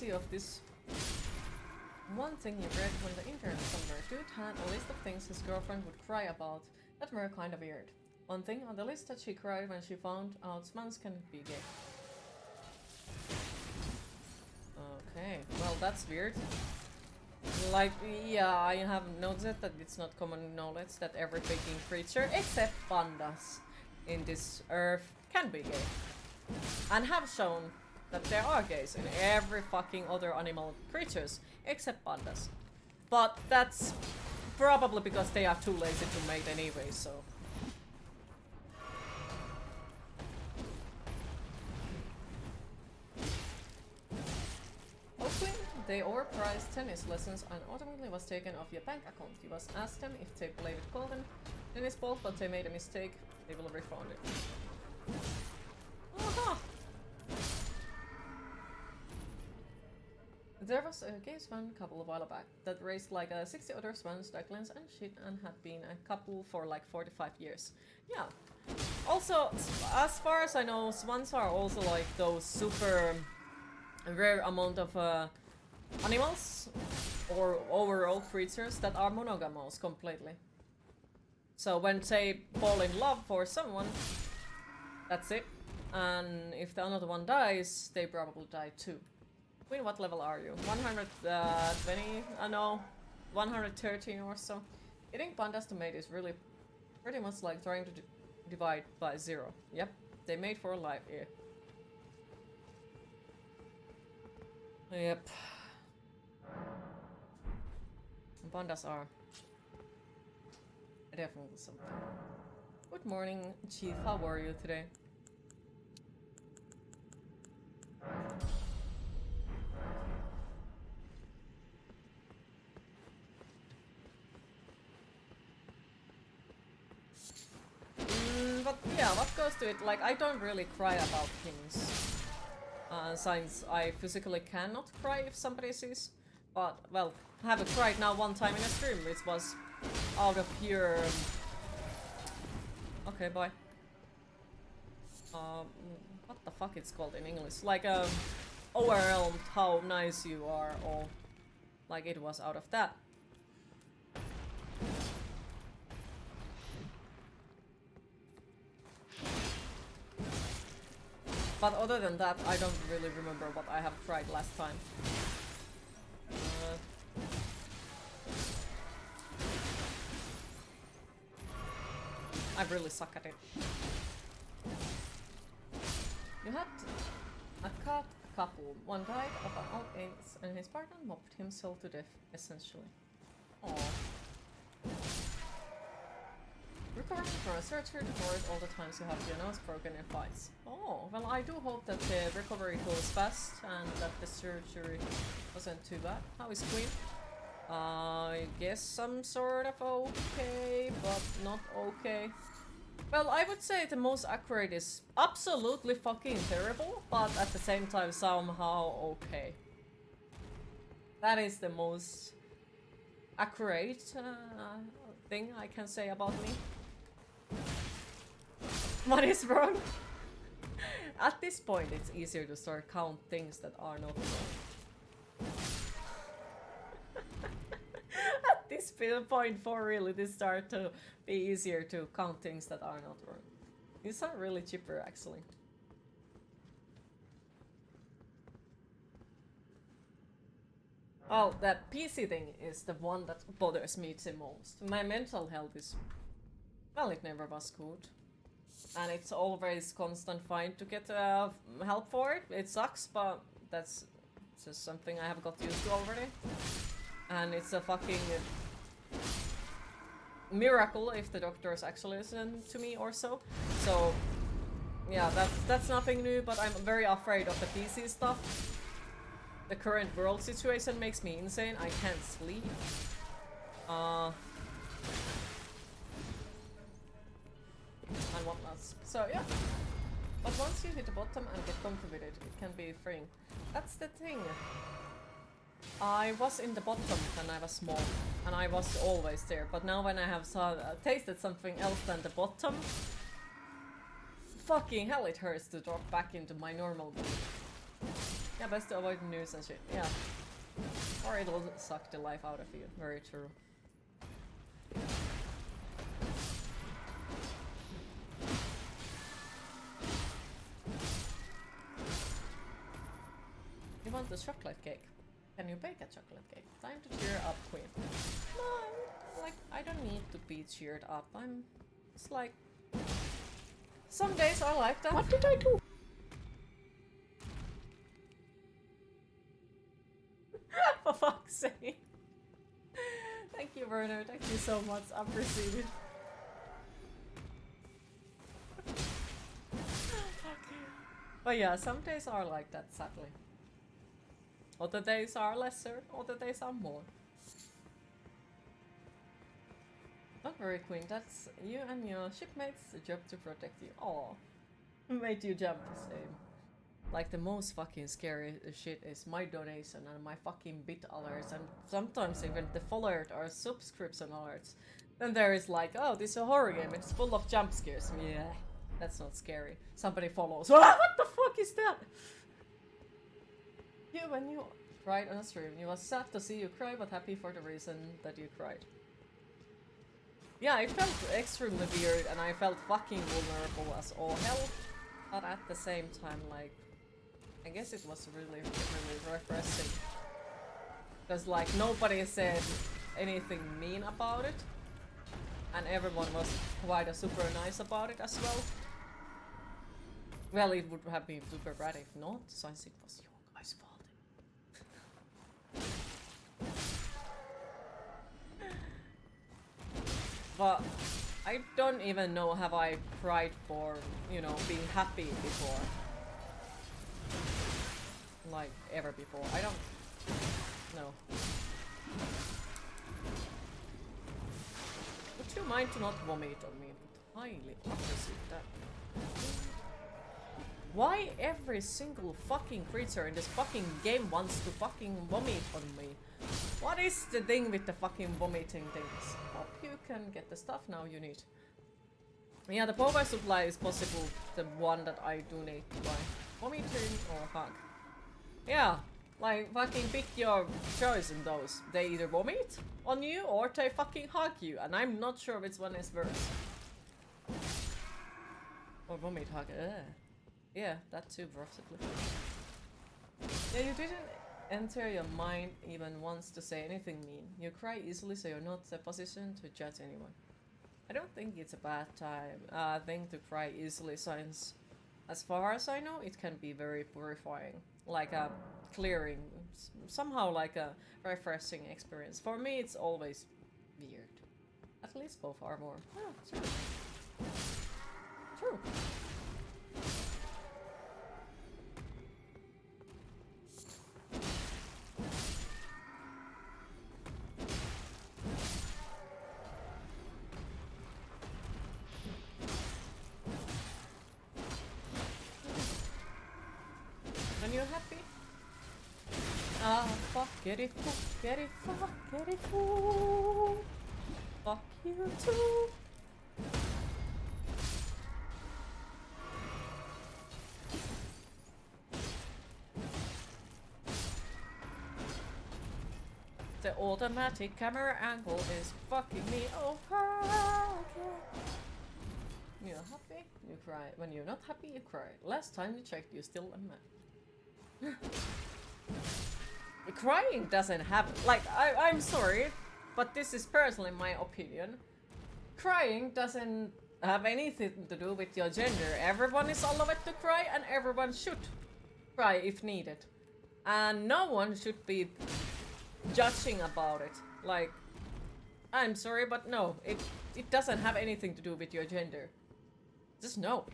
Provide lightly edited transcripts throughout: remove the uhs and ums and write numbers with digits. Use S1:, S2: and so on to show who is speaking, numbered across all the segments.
S1: you of this one thing he read when the internet somewhere. Dude had a list of things his girlfriend would cry about that were kinda weird. One thing on the list that she cried when she found out Swans can be gay. Okay, well that's weird. Like, yeah, I have noticed that it's not common knowledge that every thinking creature, except pandas, in this earth can be gay. And have shown that there are gays in every fucking other animal creatures, except pandas. But that's probably because they are too lazy to mate anyway, so... Hopefully, they overpriced tennis lessons and ultimately was taken off your bank account. You must ask them if they play with Golden tennis balls, but they made a mistake. They will refund it. Aha! There was a gay swan couple a while back that raised like 60 other swans, ducklings and shit and had been a couple for like 45 years. Yeah. Also, as far as I know, swans are also like those super rare amount of animals or overall creatures that are monogamous completely. So when they fall in love for someone, that's it. And if the another one dies, they probably die too. Queen, what level are you? 120? No, 113 or so. Getting pandas to mate is really pretty much like trying to divide by 0. Yep, they mate for life here. Yep. Pandas are definitely something. Good morning, Chief. How are you today? But yeah, what goes to it? Like, I don't really cry about things. Since I physically cannot cry if somebody sees. But, well, I haven't cried now one time in a stream, which was out of pure... Okay, bye. What the fuck it's called in English? Like, overwhelmed how nice you are, or... Like, it was out of that. But other than that, I don't really remember what I have cried last time. I really suck at it. You had a cat couple. One died of an old age and his partner mopped himself to death, essentially. Aww. Recovering from a surgery to avoid all the times you have your nose broken in fights. Oh, well I do hope that the recovery goes fast and that the surgery wasn't too bad. How is Queen? I guess some sort of okay, but not okay. Well, I would say the most accurate is absolutely fucking terrible, but at the same time somehow okay. That is the most accurate thing I can say about me. What is wrong? At this point, it's easier to start count things that are not wrong. At this point, for really, this start to be easier to count things that are not wrong. These are really cheaper, actually. Oh, that PC thing is the one that bothers me the most. My mental health is... Well, it never was good. And it's always constant fight to get help for it. It sucks, but that's just something I have got used to already. And it's a fucking miracle if the doctors actually listen to me or so. So, yeah, that's nothing new, but I'm very afraid of the PC stuff. The current world situation makes me insane. I can't sleep. And whatnot. So yeah. But once you hit the bottom and get comfy with it, it can be freeing. That's the thing. I was in the bottom when I was small, and I was always there. But now when I have tasted something else than the bottom, fucking hell, it hurts to drop back into my normal body. Yeah, best to avoid news and shit. Yeah. Or it'll suck the life out of you. Very true. You want a chocolate cake? Can you bake a chocolate cake? Time to cheer up, queen. No, like, I don't need to be cheered up. It's like... Some days I like that.
S2: What did I do?
S1: For fuck's sake. Thank you, Werner. Thank you so much. Appreciate it. But yeah, some days are like that, sadly. Other days are lesser, other days are more. Don't worry, Queen, that's you and your shipmates' job to protect you. Aw. Made you jump the same. Like, the most fucking scary shit is my donation and my fucking bit alerts, and sometimes even the followered or subscription alerts. Then there is like, oh, this is a horror game, it's full of jump scares. Yeah, that's not scary. Somebody follows. Ah, what the fuck is that? When you cried on a stream, you was sad to see you cry, but happy for the reason that you cried. Yeah, it felt extremely weird, and I felt fucking vulnerable as all hell. But at the same time, like, I guess it was really, really refreshing. Because, like, nobody said anything mean about it. And everyone was quite super nice about it as well. Well, it would have been super bad if not, since it was your guys' fault. But I don't even know have I cried for, you know, being happy before. Like, ever before. I don't know. Would you mind to not vomit on me? Would highly appreciate that. Why every single fucking creature in this fucking game wants to fucking vomit on me? What is the thing with the fucking vomiting things? Hope you can get the stuff now you need. Yeah, the power supply is possible the one that I do need to buy. Vomiting or hug? Yeah, like fucking pick your choice in those. They either vomit on you or they fucking hug you, and I'm not sure which one is worse. Or vomit hug. Yeah, that too, possibly. Yeah, you didn't enter your mind even once to say anything mean. You cry easily, so you're not in a position to judge anyone. I don't think it's a bad thing to cry easily, since as far as I know, it can be very purifying. Like a clearing, somehow like a refreshing experience. For me, it's always weird. At least both are more. Oh, true. True. When you're happy? Ah, fuck it, fuck it, fuck it, fuck you too. The automatic camera angle is fucking me over. You're happy, you cry. When you're not happy, you cry. Last time you checked, you're still a man. Crying doesn't have, like, I'm sorry, but this is personally my opinion. Crying doesn't have anything to do with your gender. Everyone is allowed to cry, and everyone should cry if needed. And no one should be judging about it. Like, I'm sorry, but no, it doesn't have anything to do with your gender. Just no.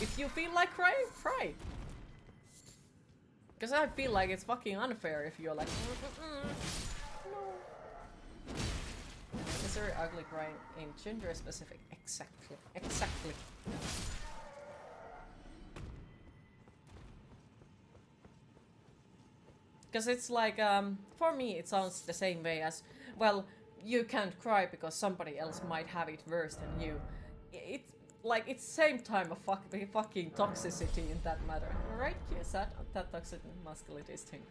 S1: If you feel like crying, cry. Because I feel like it's fucking unfair if you're like, no. It's very ugly crying in gender specific. Exactly. Exactly. Because it's like, for me it sounds the same way as, well, you can't cry because somebody else might have it worse than you. like it's same time of fucking toxicity in that matter, right? Yes, that toxic masculinity thing.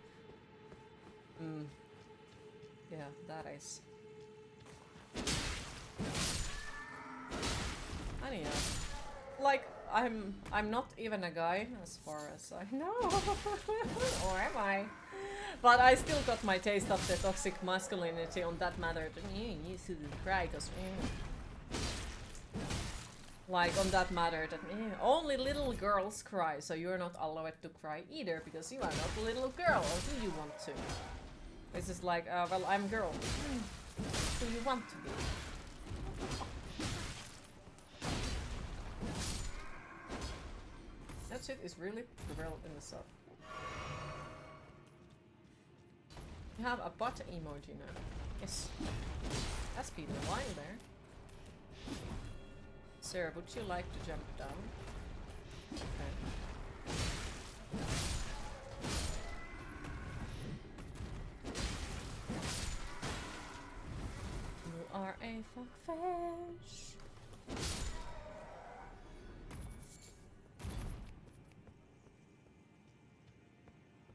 S1: Yeah, that is. And yeah, like I'm not even a guy as far as I know, or am I? But I still got my taste of the toxic masculinity on that matter. You shouldn't cry, cause like on that matter that only little girls cry, so you're not allowed to cry either because you are not a little girl. Or do you want to? It's just like, well, I'm a girl. Do you want to be? That shit is really prevalent in the sub. You have a butt emoji now. Yes. That's been a while there. Sarah, would you like to jump down? Okay. You are a fuckfish.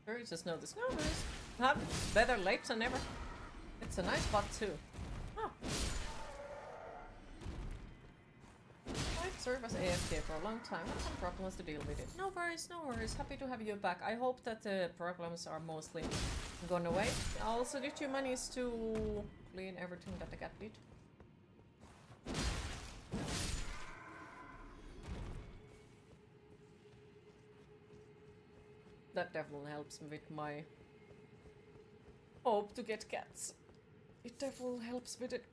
S1: Sure, you just noticed. No, nice. Have better late than never. It's a nice butt too. Oh. I've served as AFK for a long time. Had some problems to deal with it. No worries, no worries. Happy to have you back. I hope that the problems are mostly gone away. Also, did you manage to clean everything that the cat did? That definitely helps me with my hope to get cats. It definitely helps with it.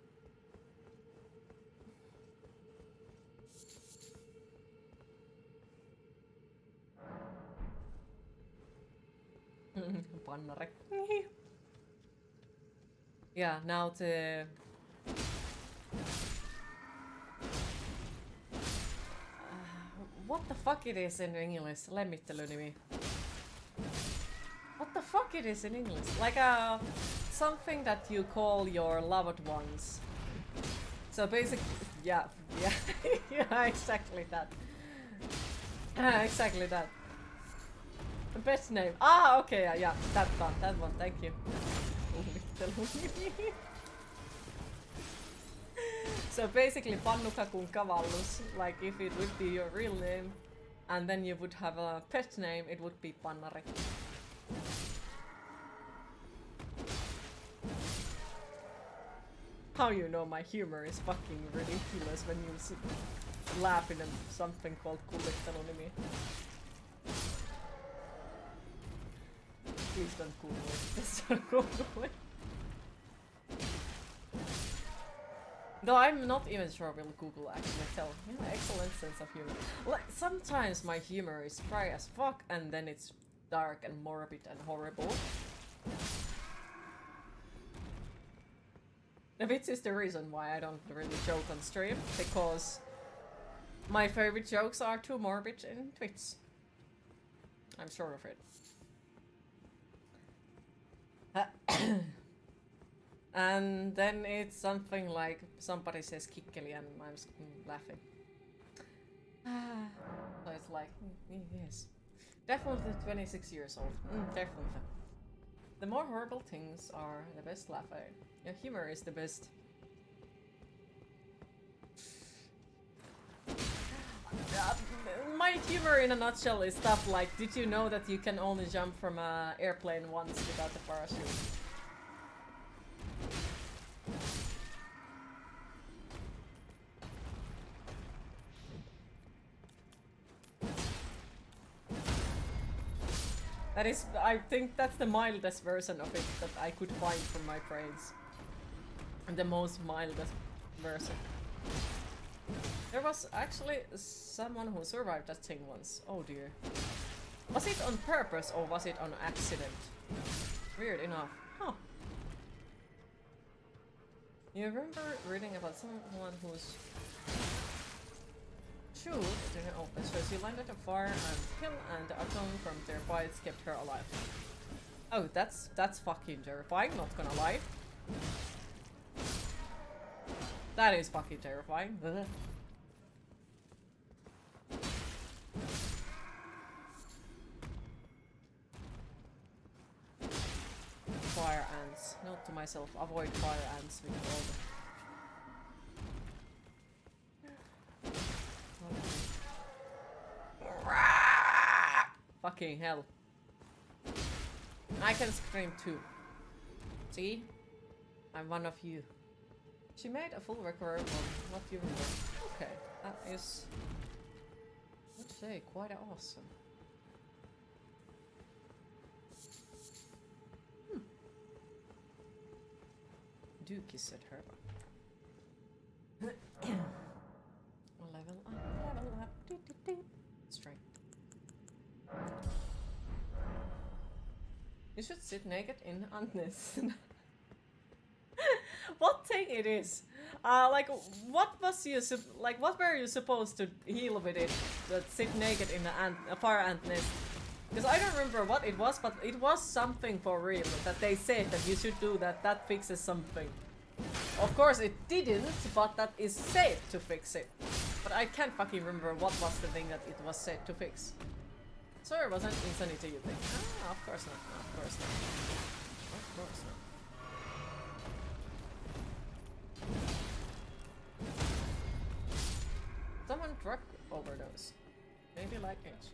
S1: Pannare. Yeah, now the... what the fuck it is in English? Lemmittelynimi. What the fuck it is in English? Like something that you call your loved ones. So basically, yeah, yeah, exactly that. Exactly that. The best name. Ah, okay, yeah, that one, thank you. So basically, pannukakun kavallus, like if it would be your real name, and then you would have a pet name, it would be Pannare. How you know my humor is fucking ridiculous when you laugh in something called kulittelunimi. Please don't Google it. Just don't Google it. Though I'm not even sure will Google actually tell. Yeah, excellent sense of humor. Like, sometimes my humor is dry as fuck and then it's dark and morbid and horrible. Which is the reason why I don't really joke on stream, because my favorite jokes are too morbid in Twitch. I'm sure of it. And then it's something like somebody says kikkeli and I'm laughing. So it's like, yes. Definitely 26 years old. Definitely. The more horrible things are the best laugh. Your humor is the best. My humor in a nutshell is stuff like, did you know that you can only jump from an airplane once without a parachute? That is, I think that's the mildest version of it that I could find from my brains. And the most mildest version. There was actually someone who survived that thing once. Oh dear. Was it on purpose or was it on accident? Weird enough. Huh. You remember reading about someone who's shoot didn't open, so she landed a fire and kill, and the outcome from their bites kept her alive. Oh, that's fucking terrifying, not gonna lie. That is fucking terrifying. fire ants. Note to myself, avoid fire ants with all the... Fucking hell. I can scream too. See? I'm one of you. She made a full record on what you remember. Okay, that is, I would say, quite awesome. Dookie said her. Level up. Strength. You should sit naked in Antness. What thing it is? Like, what was you like? What were you supposed to heal with it? That sit naked in a fire ant nest? Because I don't remember what it was, but it was something for real that they said that you should do that. That fixes something. Of course, it didn't, but that is said to fix it. But I can't fucking remember what was the thing that it was said to fix. So it wasn't insanity, you think? Ah, of course not. Of course not. Of course not. Someone drug overdose. Maybe like it.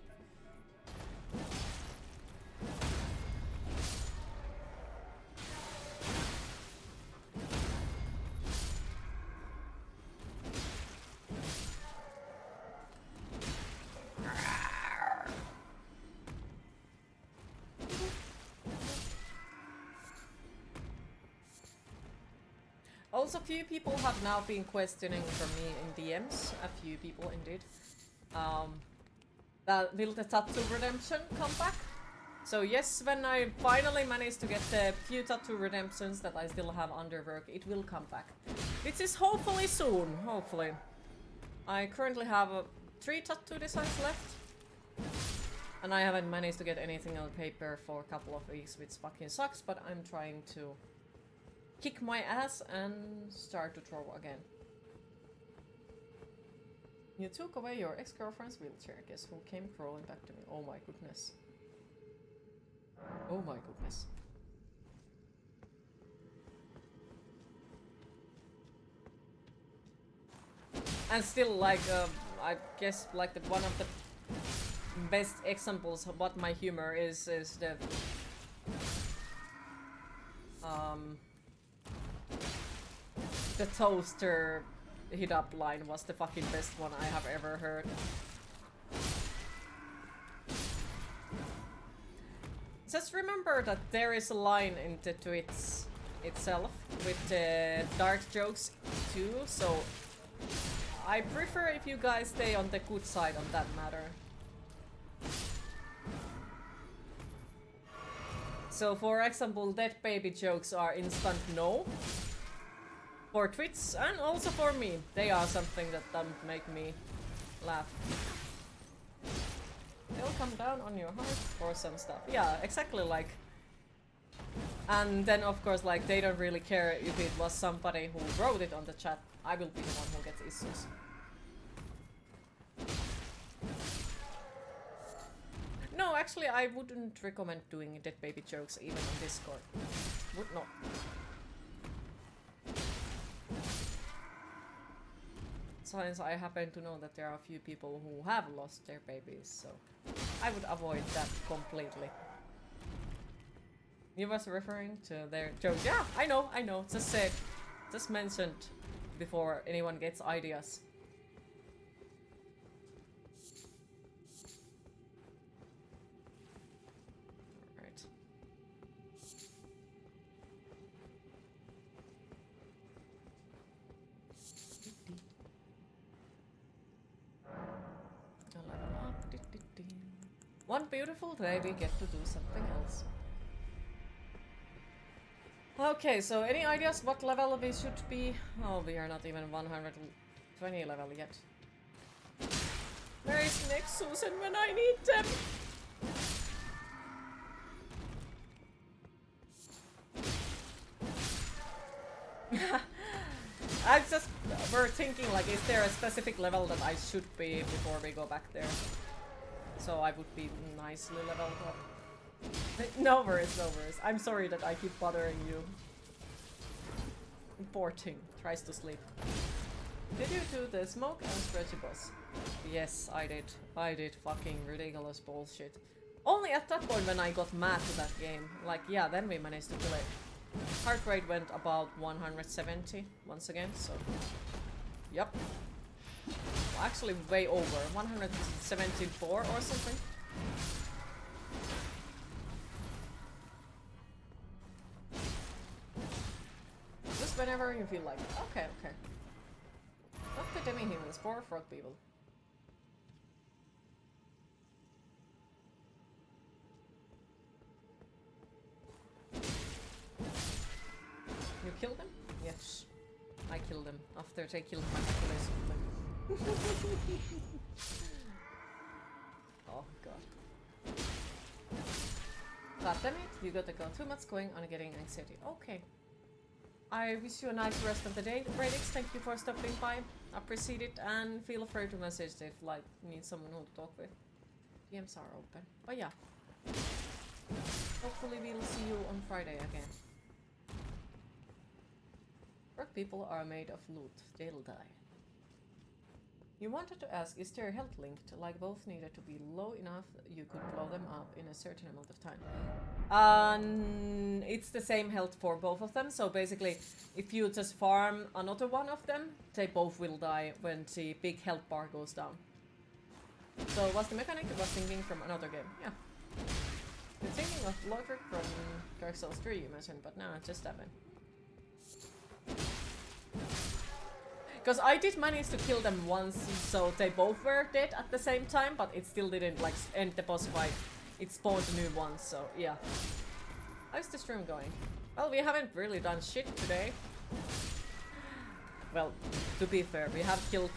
S1: Also, few people have now been questioning from me in DMs, a few people indeed, that will the tattoo redemption come back? So yes, when I finally manage to get the few tattoo redemptions that I still have under work, it will come back. Which is hopefully soon, hopefully. I currently have 3 tattoo designs left. And I haven't managed to get anything on paper for a couple of weeks, which fucking sucks, but I'm trying to kick my ass and start to throw again. You took away your ex-girlfriend's wheelchair. Guess who came crawling back to me? Oh my goodness. Oh my goodness. And still, like, I guess, like, one of the best examples of what my humor is the toaster hit up line was the fucking best one I have ever heard. Just remember that there is a line in the tweets itself with dark jokes too, so I prefer if you guys stay on the good side on that matter. So for example, dead baby jokes are instant no. For tweets and also for me, they are something that don't make me laugh. They'll come down on your heart for some stuff. Yeah, exactly, like. And then of course, like, they don't really care if it was somebody who wrote it on the chat. I will be the one who gets issues. No, actually, I wouldn't recommend doing dead baby jokes even on Discord. Would not. Since I happen to know that there are a few people who have lost their babies, so I would avoid that completely. You was referring to their jokes. Yeah, I know. Just said, just mentioned before anyone gets ideas. One beautiful day we get to do something else. Okay, so any ideas what level we should be? Oh, we are not even 120 level yet. Where is Nexus and when I need them? I just were thinking, like, is there a specific level that I should be before we go back there? So I would be nicely leveled up. No worries, no worries. I'm sorry that I keep bothering you. Importing. Tries to sleep. Did you do the smoke and stretchy boss? Yes, I did. I did fucking ridiculous bullshit. Only at that point when I got mad to that game. Like, yeah, then we managed to kill it. Heart rate went about 170 once again, so... Yep. Well, actually way over. 174 or something. Just whenever you feel like it. Okay, okay. Not the demi-humans, poor frog people. You killed them? Yes. I killed them after they killed my population. Oh god. God damn it, you gotta go. Too much going on getting anxiety. Okay. I wish you a nice rest of the day. Radix, thank you for stopping by. Appreciate it, and feel free to message if like you need someone who to talk with. DMs are open. But yeah. Hopefully we'll see you on Friday again. Rock people are made of loot. They'll die. You wanted to ask, is their health linked? Like both needed to be low enough you could blow them up in a certain amount of time. It's the same health for both of them, so basically if you just farm another one of them, they both will die when the big health bar goes down. So was the mechanic was thinking from another game, yeah. You're thinking of logic from Dark Souls 3 you mentioned, but no, just happened. Because I did manage to kill them once, so they both were dead at the same time, but it still didn't like end the boss fight. It spawned a new one, so yeah. How's the stream going? Well, we haven't really done shit today. Well, to be fair, we have killed,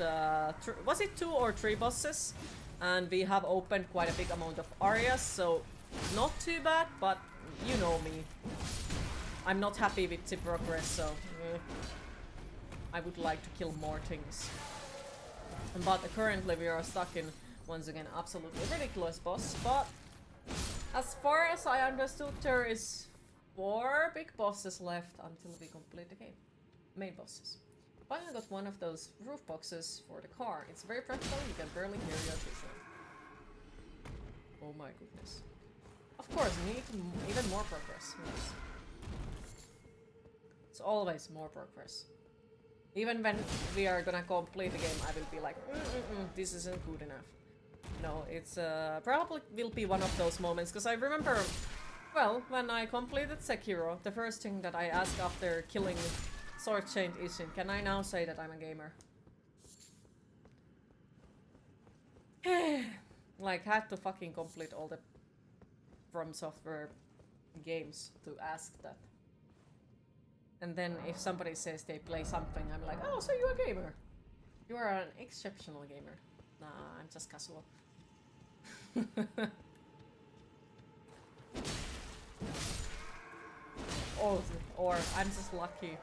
S1: was it 2 or 3 bosses? And we have opened quite a big amount of areas, so not too bad, but you know me. I'm not happy with the progress, so I would like to kill more things. But currently we are stuck in, once again, absolutely ridiculous boss, but as far as I understood, there is 4 big bosses left until we complete the game. Main bosses. Finally got one of those roof boxes for the car. It's very practical, you can barely hear your whistle. Oh my goodness. Of course, we need even more progress. Yes. It's always more progress. Even when we are gonna complete the game, I will be like, this isn't good enough. No, it's probably will be one of those moments, because I remember, well, when I completed Sekiro, the first thing that I asked after killing Sword Chained Ishin, can I now say that I'm a gamer? Like, had to fucking complete all the From Software games to ask that. And then if somebody says they play something, I'm like, oh, so you're a gamer. You are an exceptional gamer. Nah, I'm just casual. or I'm just lucky.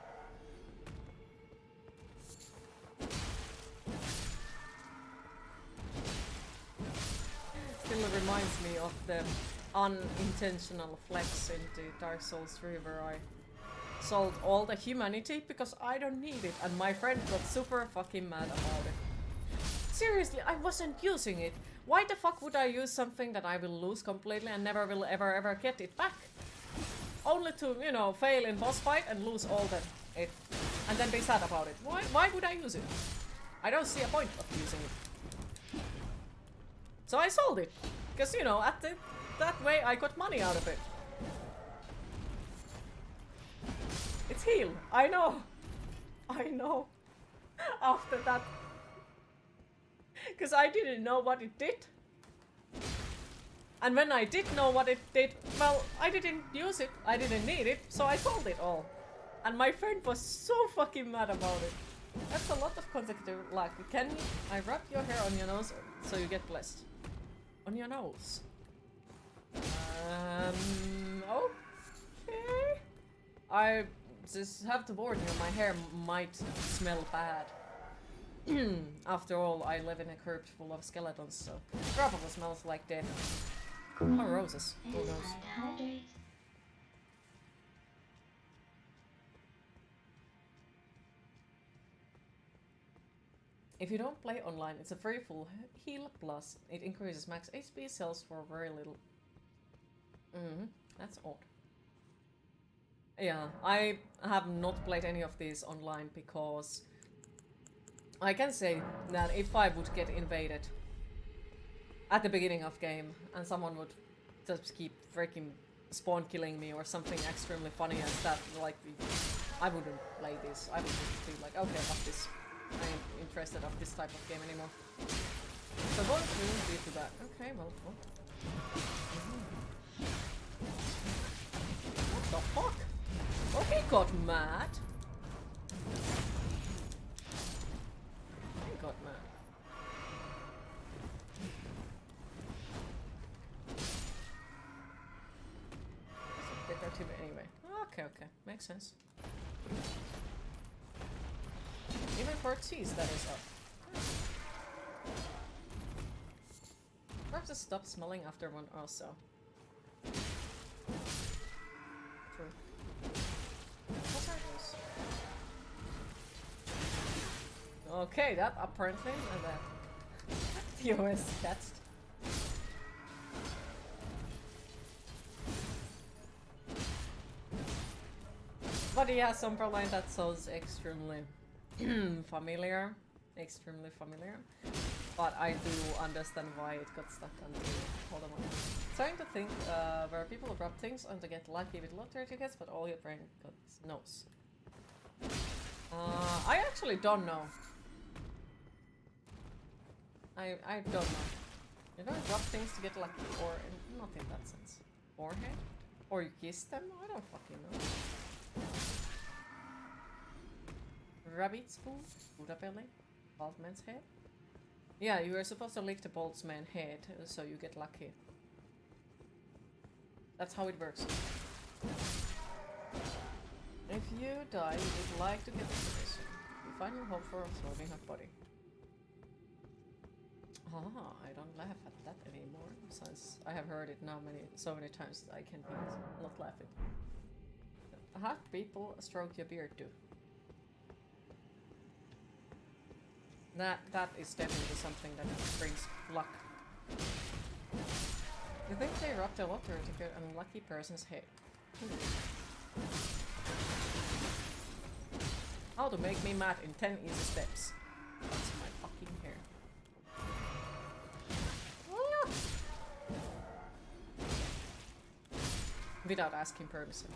S1: Still reminds me of the unintentional flex into Dark Souls 3 where I sold all the humanity because I don't need it, and my friend got super fucking mad about it. Seriously, I wasn't using it. Why the fuck would I use something that I will lose completely and never will ever get it back? Only to, you know, fail in boss fight and lose all it. And then be sad about it. Why would I use it? I don't see a point of using it. So I sold it. Because, you know, that way I got money out of it. It's heal. I know. I know. After that. Because I didn't know what it did. And when I did know what it did, well, I didn't use it. I didn't need it, so I sold it all. And my friend was so fucking mad about it. That's a lot of consecutive luck. Can I rub your hair on your nose so you get blessed? On your nose. Okay. I just have to warn you, my hair might smell bad. After all, I live in a crypt full of skeletons, so it probably smells like death. Oh, roses. Who knows?
S2: Hydrate.
S1: If you don't play online, it's a very full heal plus. It increases max HP, sells for very little. That's odd. Yeah, I have not played any of these online because I can say that if I would get invaded at the beginning of game and someone would just keep freaking spawn killing me or something extremely funny as that, like, I wouldn't play this. I would just be like, okay, fuck this. I ain't interested of this type of game anymore. So going through due to that. Okay, well. What the fuck? Oh, he got mad. He got mad. That's a decorative anyway. Okay, makes sense. Even for cheese, that is up. Perhaps it stops smelling after one also. True. What are those? Okay, that apparently and that US catched. But yeah, Somberline, that sounds extremely familiar. Extremely familiar. But I do understand why it got stuck on the hold on. Trying to think where people drop things and to get lucky with lottery tickets, but all your brain knows. I actually don't know. I don't know. You don't drop things to get lucky, or not in that sense. Forehead? Or you kiss them? I don't fucking know. Rabbit's food? Buddha belly? Bald man's head? Yeah, you were supposed to lick the bald man's head so you get lucky. That's how it works. If you die, you would like to get information. You find your hope for absorbing her body. Ah, I don't laugh at that anymore, since I have heard it now so many times that I can be not laughing. Have people stroke your beard too? That is definitely something that brings luck. You think they rubbed a lottery ticket on a lucky person's head? How to make me mad in 10 easy steps. That's my fucking hair. Without asking permission.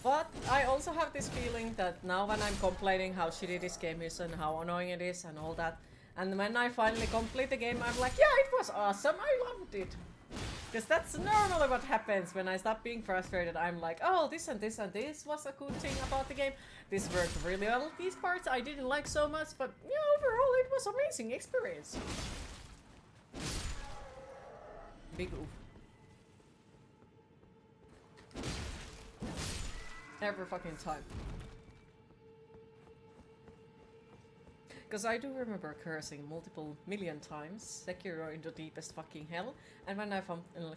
S1: But I also have this feeling that now when I'm complaining how shitty this game is and how annoying it is and all that, and when I finally complete the game, I'm like, yeah, it was awesome, I loved it. Because that's normally what happens when I stop being frustrated. I'm like, oh, this and this and this was a good thing about the game. This worked really well. These parts I didn't like so much, but yeah, overall it was an amazing experience. Big oof. Every fucking time. Because I do remember cursing multiple million times Sekiro into deepest fucking hell, and when I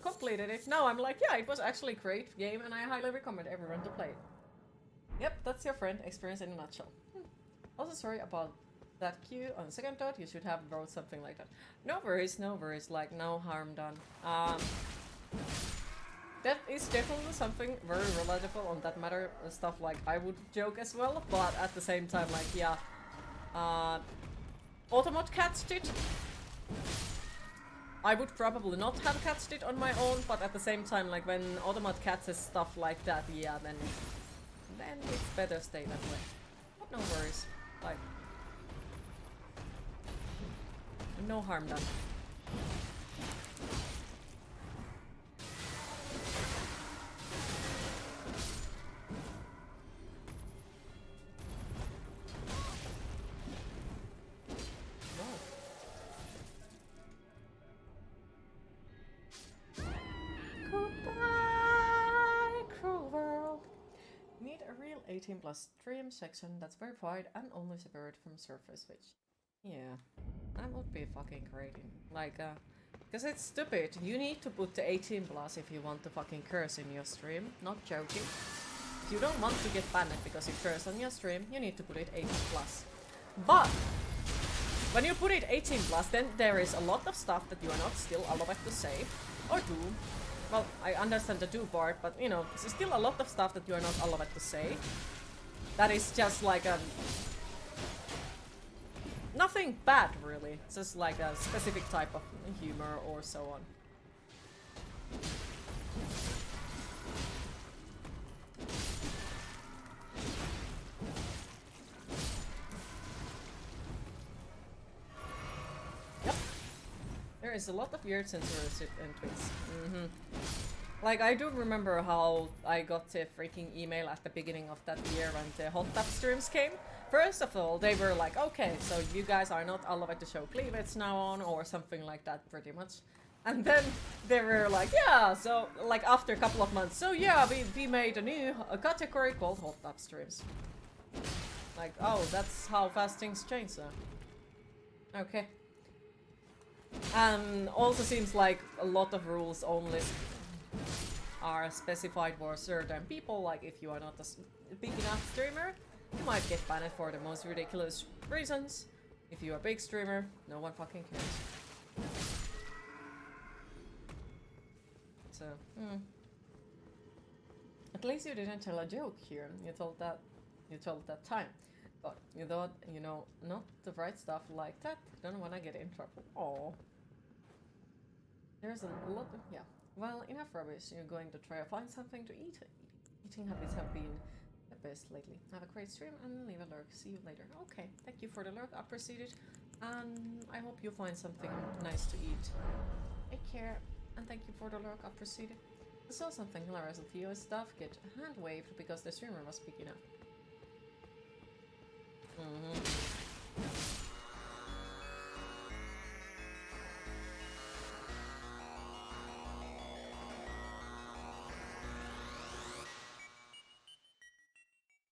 S1: completed it, now I'm like, yeah, it was actually a great game and I highly recommend everyone to play it. Yep, that's your friend experience in a nutshell. Also sorry about that queue. On second thought, you should have wrote something like that. No worries, like no harm done. That is definitely something very relatable on that matter, stuff like I would joke as well, but at the same time, like, yeah, Automod catched it. I would probably not have catched it on my own, but at the same time, like, when Automod catches stuff like that, yeah, then it's better stay that way. But no worries, like, no harm done. 18 plus stream section that's verified and only separate from surface which. Yeah, that would be fucking great. Like, because it's stupid. You need to put the 18 plus if you want to fucking curse in your stream. Not joking. If you don't want to get banned because you curse on your stream, you need to put it 18 plus. But when you put it 18 plus, then there is a lot of stuff that you are not still allowed to say or do. Well, I understand the do part, but you know, there's still a lot of stuff that you are not allowed to say. That is just like a nothing bad, really. It's just like a specific type of humor or so on. Yep. There is a lot of weird censorship in tweets. Like, I do remember how I got a freaking email at the beginning of that year when the hot tub streams came. First of all, they were like, okay, so you guys are not allowed to show cleavage now on, or something like that, pretty much. And then they were like, yeah, so, like, after a couple of months, so yeah, we made a new category called hot tub streams. Like, oh, that's how fast things change, so. Okay. And also seems like a lot of rules only are specified for certain people, like if you are not a big enough streamer, you might get banned for the most ridiculous reasons. If you're a big streamer, no one fucking cares. So, at least you didn't tell a joke here. You told that time. But you thought, you know, not the right stuff like that. Don't wanna get in trouble. Oh. There's a lot of, yeah. Well, enough rubbish. You're going to try to find something to eat. Eating habits have been the best lately. Have a great stream and leave a lurk. See you later. Okay, thank you for the lurk. Appreciate it. And I hope you find something nice to eat. Take care. And thank you for the lurk. Appreciate it. I saw something hilarious of you stuff get hand waved because the streamer was big enough.